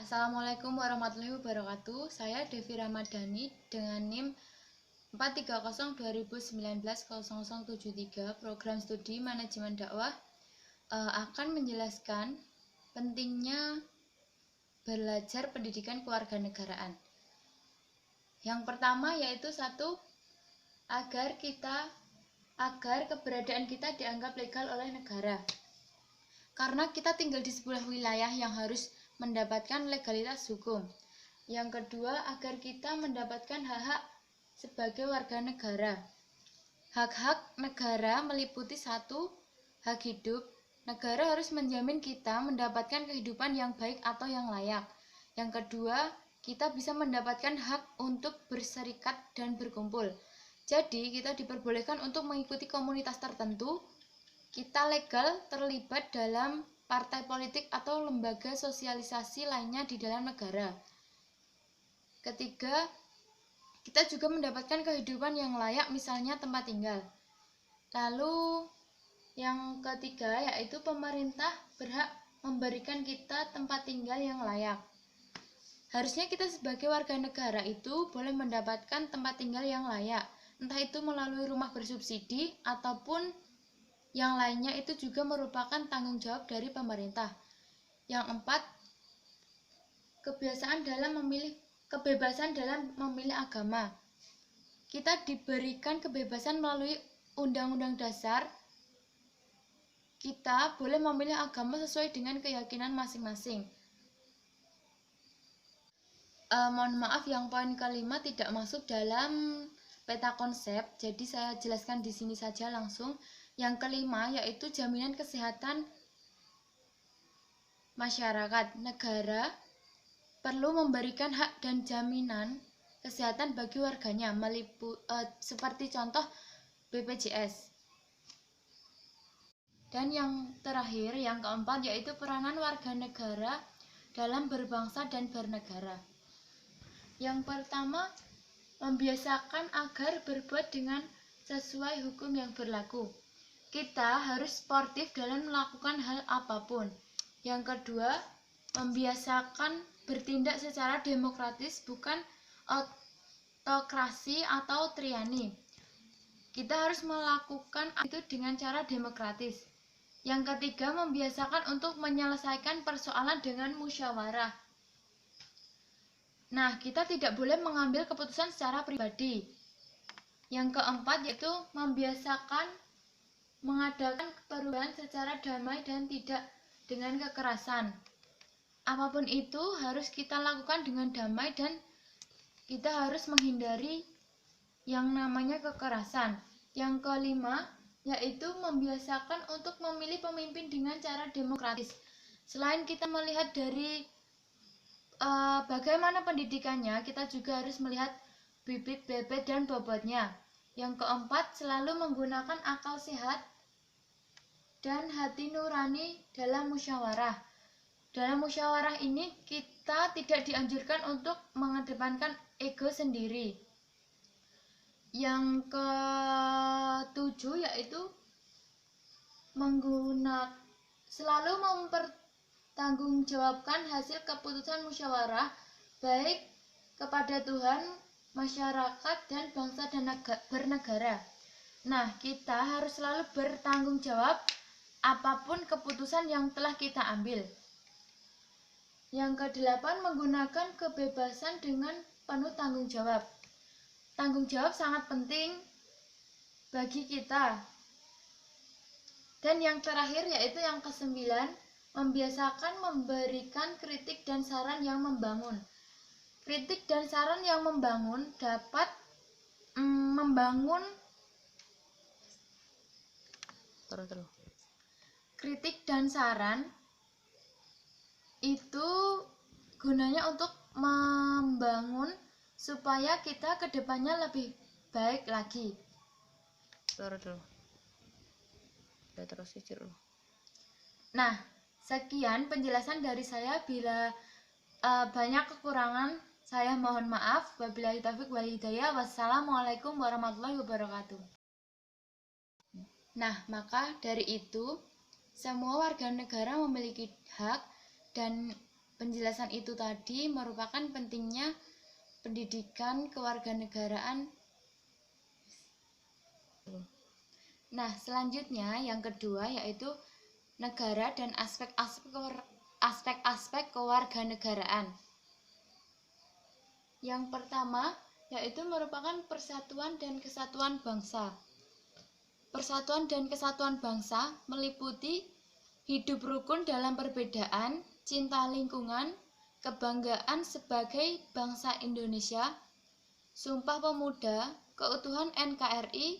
Assalamualaikum warahmatullahi wabarakatuh. Saya Devi Ramadhani dengan NIM 43020190073 Program Studi Manajemen Dakwah akan menjelaskan pentingnya belajar pendidikan kewarganegaraan. Yang pertama yaitu agar keberadaan kita dianggap legal oleh negara. Karena kita tinggal di sebuah wilayah yang harus mendapatkan legalitas hukum. Yang kedua, agar kita mendapatkan hak-hak sebagai warga negara. Hak-hak negara meliputi 1. Hak hidup. Negara harus menjamin kita mendapatkan kehidupan yang baik atau yang layak. Yang kedua, kita bisa mendapatkan hak untuk berserikat dan berkumpul. Jadi, kita diperbolehkan untuk mengikuti komunitas tertentu. Kita legal terlibat dalam partai politik atau lembaga sosialisasi lainnya di dalam negara. Ketiga, kita juga mendapatkan kehidupan yang layak, misalnya tempat tinggal. Lalu, yang ketiga yaitu pemerintah berhak memberikan kita tempat tinggal yang layak. Harusnya kita sebagai warga negara itu boleh mendapatkan tempat tinggal yang layak, entah itu melalui rumah bersubsidi ataupun yang lainnya. Itu juga merupakan tanggung jawab dari pemerintah. Yang 4, kebebasan dalam memilih agama. Kita diberikan kebebasan melalui Undang-Undang Dasar. Kita boleh memilih agama sesuai dengan keyakinan masing-masing. Mohon maaf, yang poin kelima tidak masuk dalam peta konsep, jadi saya jelaskan di sini saja langsung. Yang kelima yaitu jaminan kesehatan masyarakat. Negara perlu memberikan hak dan jaminan kesehatan bagi warganya, seperti contoh BPJS. Dan yang terakhir, yang keempat, yaitu peranan warga negara dalam berbangsa dan bernegara. Yang pertama, membiasakan agar berbuat dengan sesuai hukum yang berlaku. Kita harus sportif dalam melakukan hal apapun. Yang kedua, membiasakan bertindak secara demokratis, bukan autokrasi atau tirani. Kita harus melakukan itu dengan cara demokratis. Yang ketiga, membiasakan untuk menyelesaikan persoalan dengan musyawarah. Nah, kita tidak boleh mengambil keputusan secara pribadi. Yang keempat yaitu membiasakan mengadakan perubahan secara damai dan tidak dengan kekerasan. Apapun itu harus kita lakukan dengan damai dan kita harus menghindari yang namanya kekerasan. Yang kelima yaitu membiasakan untuk memilih pemimpin dengan cara demokratis. Selain kita melihat dari bagaimana pendidikannya, kita juga harus melihat bibit, bebet, dan bobotnya. Yang keempat, selalu menggunakan akal sehat dan hati nurani dalam musyawarah. Dalam musyawarah ini kita tidak dianjurkan untuk mengedepankan ego sendiri. Yang ketujuh yaitu selalu mempertanggungjawabkan hasil keputusan musyawarah baik kepada Tuhan, masyarakat, dan bangsa dan bernegara. Nah, kita harus selalu bertanggung jawab apapun keputusan yang telah kita ambil. Yang kedelapan, menggunakan kebebasan dengan penuh tanggung jawab. Tanggung jawab sangat penting bagi kita. Dan yang terakhir yaitu yang kesembilan, membiasakan memberikan kritik dan saran yang membangun. Kritik dan saran yang membangun dapat membangun. Kritik dan saran itu gunanya untuk membangun supaya kita kedepannya lebih baik lagi. Nah, sekian penjelasan dari saya. Bila banyak kekurangan, saya mohon maaf. Wabillahi taufiq wal hidayah. Wassalamualaikum warahmatullahi wabarakatuh. Nah, maka dari itu semua warga negara memiliki hak dan Penjelasan itu tadi merupakan pentingnya pendidikan kewarganegaraan. Nah, selanjutnya yang kedua yaitu negara dan aspek-aspek kewarganegaraan. Yang pertama yaitu merupakan persatuan dan kesatuan bangsa. Persatuan dan kesatuan bangsa meliputi hidup rukun dalam perbedaan, cinta lingkungan, kebanggaan sebagai bangsa Indonesia, Sumpah Pemuda, keutuhan NKRI,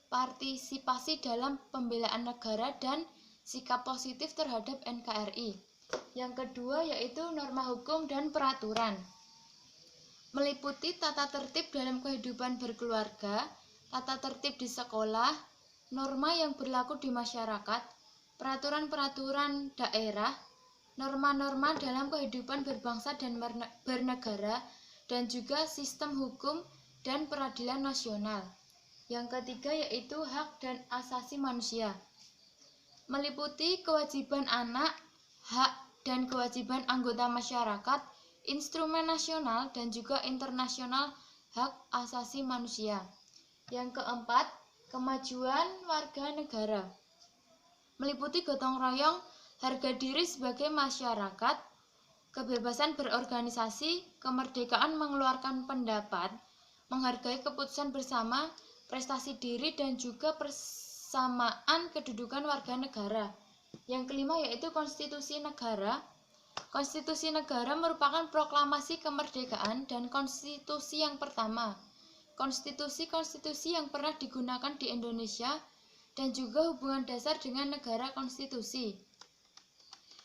partisipasi dalam pembelaan negara, dan sikap positif terhadap NKRI. Yang kedua yaitu norma hukum dan peraturan. Meliputi tata tertib dalam kehidupan berkeluarga, tata tertib di sekolah, norma yang berlaku di masyarakat, peraturan-peraturan daerah, norma-norma dalam kehidupan berbangsa dan bernegara, dan juga sistem hukum dan peradilan nasional. Yang ketiga yaitu hak dan asasi manusia. Meliputi kewajiban anak, hak dan kewajiban anggota masyarakat, instrumen nasional dan juga internasional hak asasi manusia. Yang keempat, kemajuan warga negara. Meliputi gotong royong, harga diri sebagai masyarakat, kebebasan berorganisasi, kemerdekaan mengeluarkan pendapat, menghargai keputusan bersama, prestasi diri, dan juga persamaan kedudukan warga negara. Yang kelima yaitu konstitusi negara. Konstitusi negara merupakan proklamasi kemerdekaan dan konstitusi yang pertama. Konstitusi-konstitusi yang pernah digunakan di Indonesia dan juga hubungan dasar dengan negara konstitusi.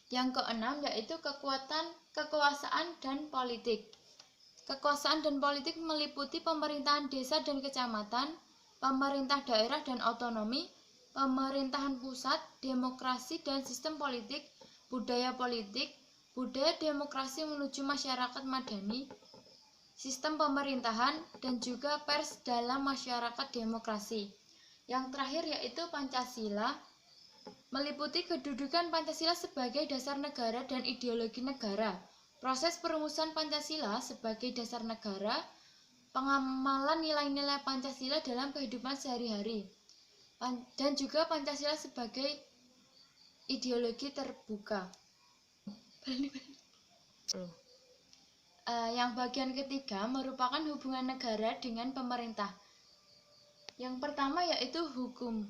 Yang keenam yaitu kekuasaan dan politik. Kekuasaan dan politik meliputi pemerintahan desa dan kecamatan, pemerintah daerah dan otonomi, pemerintahan pusat, demokrasi dan sistem politik, budaya demokrasi menuju masyarakat madani, sistem pemerintahan, dan juga pers dalam masyarakat demokrasi. Yang terakhir yaitu Pancasila, meliputi kedudukan Pancasila sebagai dasar negara dan ideologi negara, proses perumusan Pancasila sebagai dasar negara, pengamalan nilai-nilai Pancasila dalam kehidupan sehari-hari, dan juga Pancasila sebagai ideologi terbuka. Yang bagian ketiga merupakan hubungan negara dengan pemerintah. Yang pertama yaitu hukum.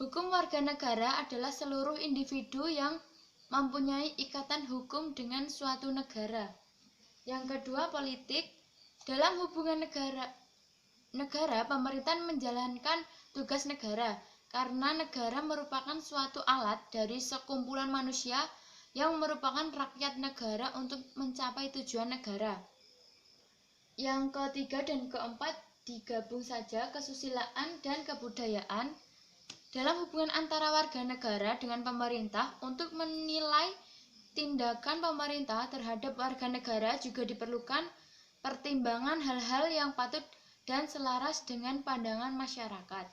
Hukum warga negara adalah seluruh individu yang mempunyai ikatan hukum dengan suatu negara. Yang kedua politik. Dalam hubungan negara, pemerintah menjalankan tugas negara karena negara merupakan suatu alat dari sekumpulan manusia yang merupakan rakyat negara untuk mencapai tujuan negara. Yang ketiga dan keempat digabung saja kesusilaan dan kebudayaan. Dalam hubungan antara warga negara dengan pemerintah, untuk menilai tindakan pemerintah terhadap warga negara juga diperlukan pertimbangan hal-hal yang patut dan selaras dengan pandangan masyarakat.